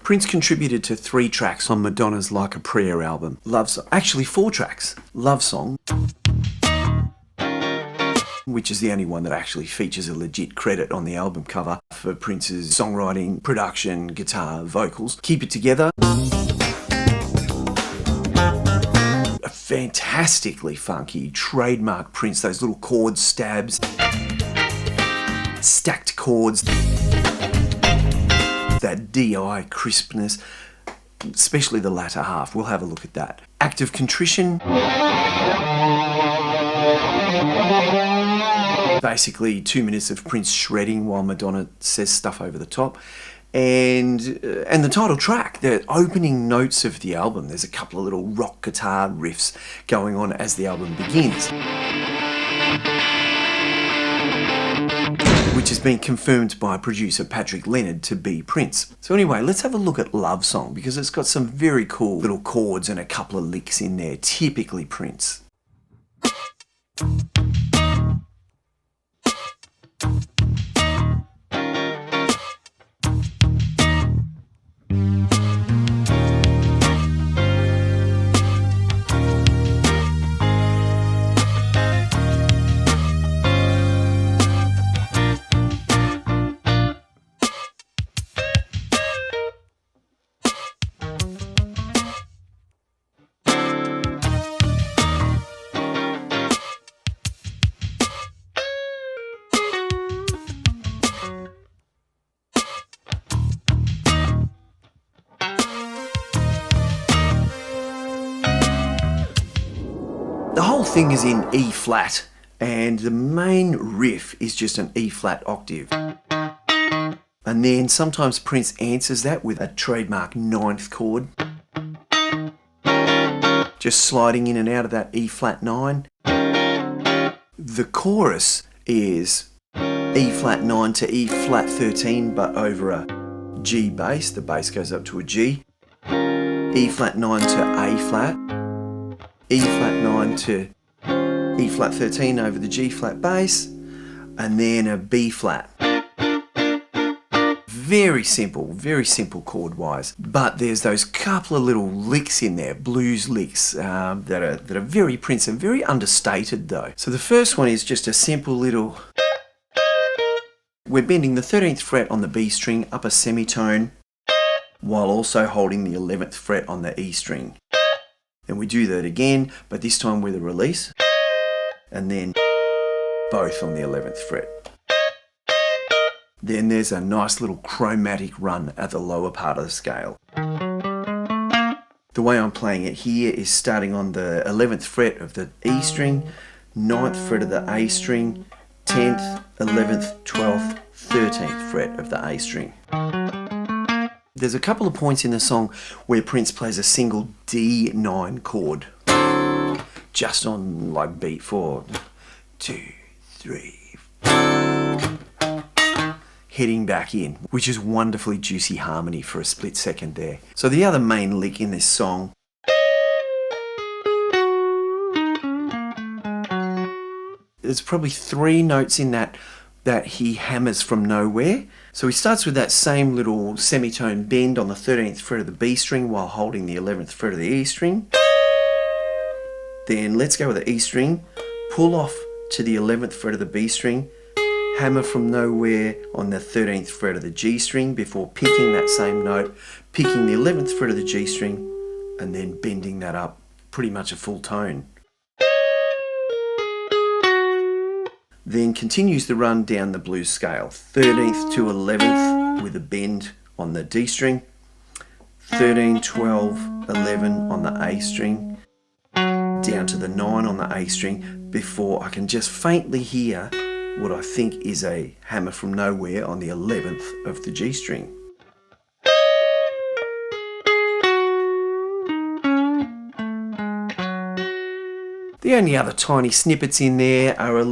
Prince contributed to 3 tracks on Madonna's Like a Prayer album. Love Song. Actually 4 tracks. Love Song, which is the only one that actually features a legit credit on the album cover for Prince's songwriting, production, guitar, vocals. Keep It Together. A fantastically funky, trademark Prince, those little chord stabs, stacked chords, that DI crispness, especially the latter half. We'll have a look at that. Act of Contrition. Basically 2 minutes of Prince shredding while Madonna says stuff over the top. And the title track, the opening notes of the album, there's a couple of little rock guitar riffs going on as the album begins, which has been confirmed by producer Patrick Leonard to be Prince. So anyway, let's have a look at Love Song, because it's got some very cool little chords and a couple of licks in there, typically Prince. The whole thing is in E flat, and the main riff is just an E flat octave. And then sometimes Prince answers that with a trademark 9th chord, just sliding in and out of that E flat 9. The chorus is E flat 9 to E flat 13, but over a G bass. The bass goes up to a G. E flat 9 to A flat. E flat 9 to E flat 13 over the G flat bass, and then a B flat. Very simple chord wise, but there's those couple of little licks in there, blues licks, that are very Prince and very understated though. So the first one is just a simple little, we're bending the 13th fret on the B string up a semitone while also holding the 11th fret on the E string. Then we do that again, but this time with a release, and then both on the 11th fret. Then there's a nice little chromatic run at the lower part of the scale. The way I'm playing it here is starting on the 11th fret of the E string, 9th fret of the A string, 10th, 11th, 12th, 13th fret of the A string. There's a couple of points in the song where Prince plays a single D9 chord, just on like beat 4, 2, 3, 4, heading back in, which is wonderfully juicy harmony for a split second there. So the other main lick in this song there's probably 3 notes in that he hammers from nowhere. So he starts with that same little semitone bend on the 13th fret of the B string while holding the 11th fret of the E string. Then let's go with the E string, pull off to the 11th fret of the B string, hammer from nowhere on the 13th fret of the G string before picking that same note, picking the 11th fret of the G string, and then bending that up pretty much a full tone. Then continues the run down the blues scale, 13th to 11th with a bend on the D string, 13, 12, 11 on the A string, down to the 9 on the A string, before I can just faintly hear what I think is a hammer from nowhere on the 11th of the G string. The only other tiny snippets in there are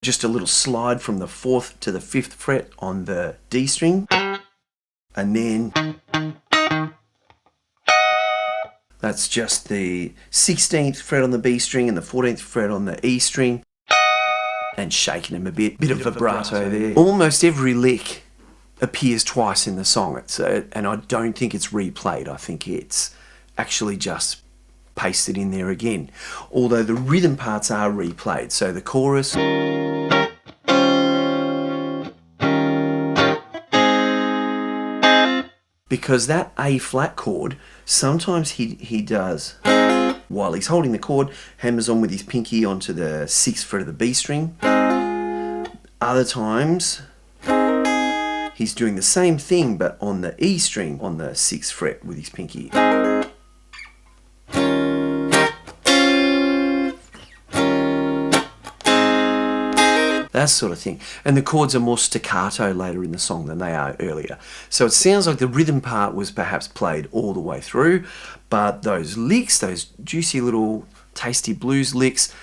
just a little slide from the 4th to the 5th fret on the D string, and then that's just the 16th fret on the B string and the 14th fret on the E string, and shaking them a bit of vibrato there. Almost every lick appears twice in the song. And I don't think it's replayed. I think it's actually just pasted in there again. Although the rhythm parts are replayed. So the chorus, because that A flat chord, sometimes he does, while he's holding the chord, hammers on with his pinky onto the 6th fret of the B string. Other times he's doing the same thing but on the E string on the 6th fret with his pinky. That sort of thing. And the chords are more staccato later in the song than they are earlier. So it sounds like the rhythm part was perhaps played all the way through, but those licks, those juicy little tasty blues licks,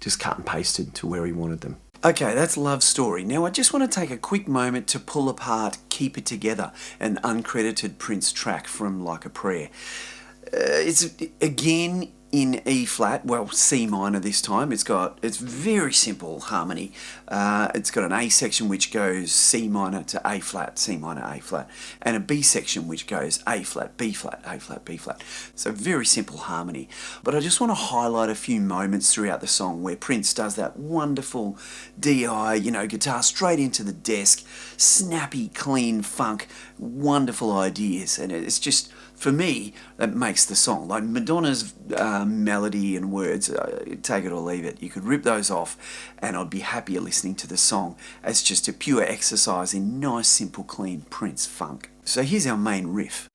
just cut and pasted to where he wanted them. Okay, that's Love Story. Now I just want to take a quick moment to pull apart Keep It Together, an uncredited Prince track from Like a Prayer. It's again in E flat, well, C minor this time. It's very simple harmony. It's got an A section which goes C minor to A flat, C minor, A flat, and a B section which goes A flat, B flat, A flat, B flat. So very simple harmony. But I just want to highlight a few moments throughout the song where Prince does that wonderful DI, guitar straight into the desk, snappy, clean funk, wonderful ideas, and it's just, for me, that makes the song. Like Madonna's melody and words, take it or leave it. You could rip those off and I'd be happier listening to the song as just a pure exercise in nice, simple, clean Prince funk. So here's our main riff.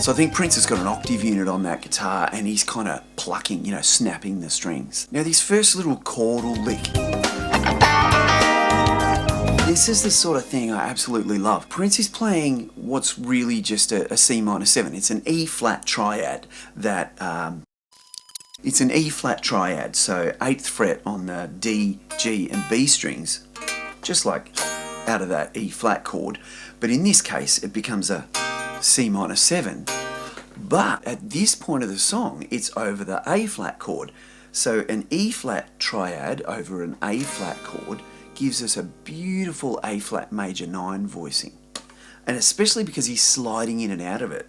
So I think Prince has got an octave unit on that guitar and he's kind of plucking, snapping the strings. Now this first little chordal lick, this is the sort of thing I absolutely love. Prince is playing what's really just a C minor 7. It's an E flat triad that, it's an E flat triad, so 8th fret on the D, G and B strings, just like out of that E flat chord. But in this case, it becomes a C minor 7. But at this point of the song, it's over the A flat chord. So an E flat triad over an A flat chord gives us a beautiful A flat major 9 voicing. And especially because he's sliding in and out of it,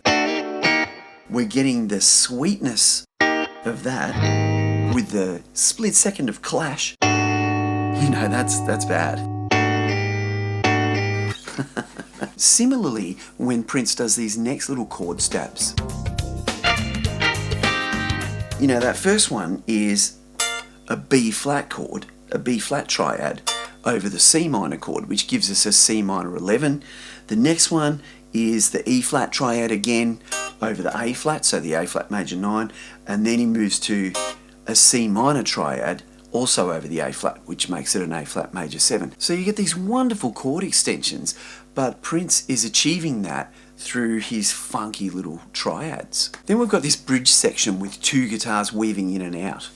we're getting the sweetness of that with the split second of clash. That's bad. Similarly, when Prince does these next little chord stabs, that first one is a B flat chord, a B flat triad over the C minor chord, which gives us a C minor 11. The next one is the E flat triad again over the A flat, so the A flat major 9, and then he moves to a C minor triad also over the A flat, which makes it an A flat major 7. So you get these wonderful chord extensions, but Prince is achieving that through his funky little triads. Then we've got this bridge section with 2 guitars weaving in and out.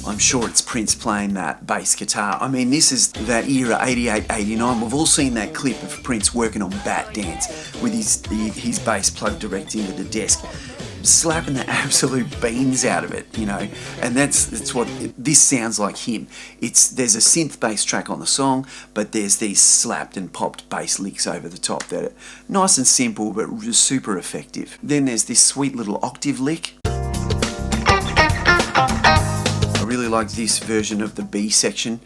I'm sure it's Prince playing that bass guitar. I mean, this is that era, 88, 89. We've all seen that clip of Prince working on Bat Dance with his bass plugged direct into the desk, slapping the absolute beans out of it, and that's what this sounds like him. There's a synth bass track on the song, but there's these slapped and popped bass licks over the top that are nice and simple but super effective. Then there's this sweet little octave lick. I really like this version of the B section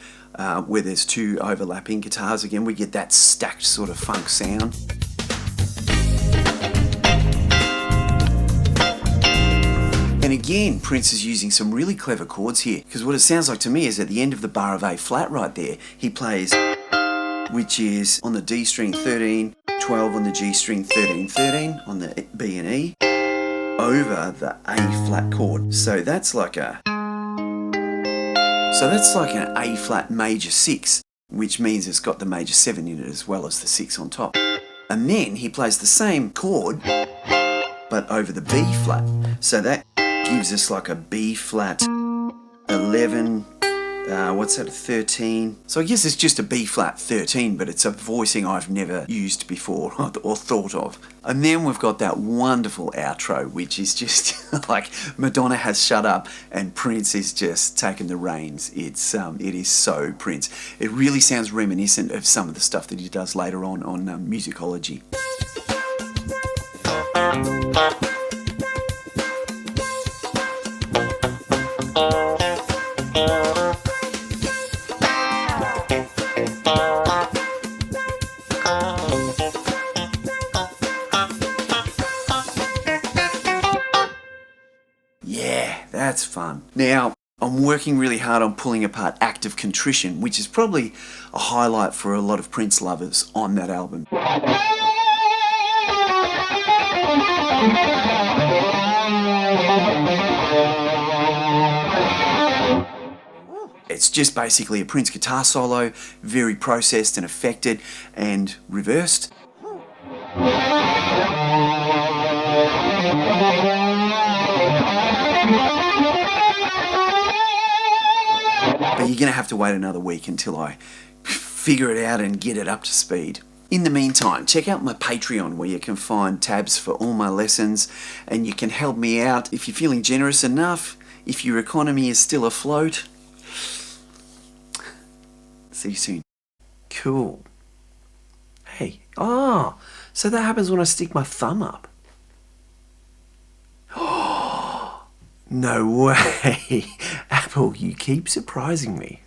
where there's 2 overlapping guitars. Again, we get that stacked sort of funk sound. And again, Prince is using some really clever chords here, because what it sounds like to me is at the end of the bar of A flat right there, he plays, which is on the D string 13, 12 on the G string 13, 13 on the B and E, over the A flat chord. So that's like a So that's like an A flat major 6, which means it's got the major 7 in it as well as the 6 on top. And then he plays the same chord, but over the B flat. So that gives us like a B flat 11, what's that, a 13? So I guess it's just a B flat 13, but it's a voicing I've never used before or thought of. And then we've got that wonderful outro, which is just like Madonna has shut up and Prince is just taking the reins. It is so Prince. It really sounds reminiscent of some of the stuff that he does later on Musicology. Yeah, that's fun. Now, I'm working really hard on pulling apart Act of Contrition, which is probably a highlight for a lot of Prince lovers on that album. It's just basically a Prince guitar solo, very processed and affected and reversed. But you're going to have to wait another week until I figure it out and get it up to speed. In the meantime, check out my Patreon where you can find tabs for all my lessons and you can help me out if you're feeling generous enough, if your economy is still afloat. See you soon. Cool. Hey, so that happens when I stick my thumb up. No way. Apple, you keep surprising me.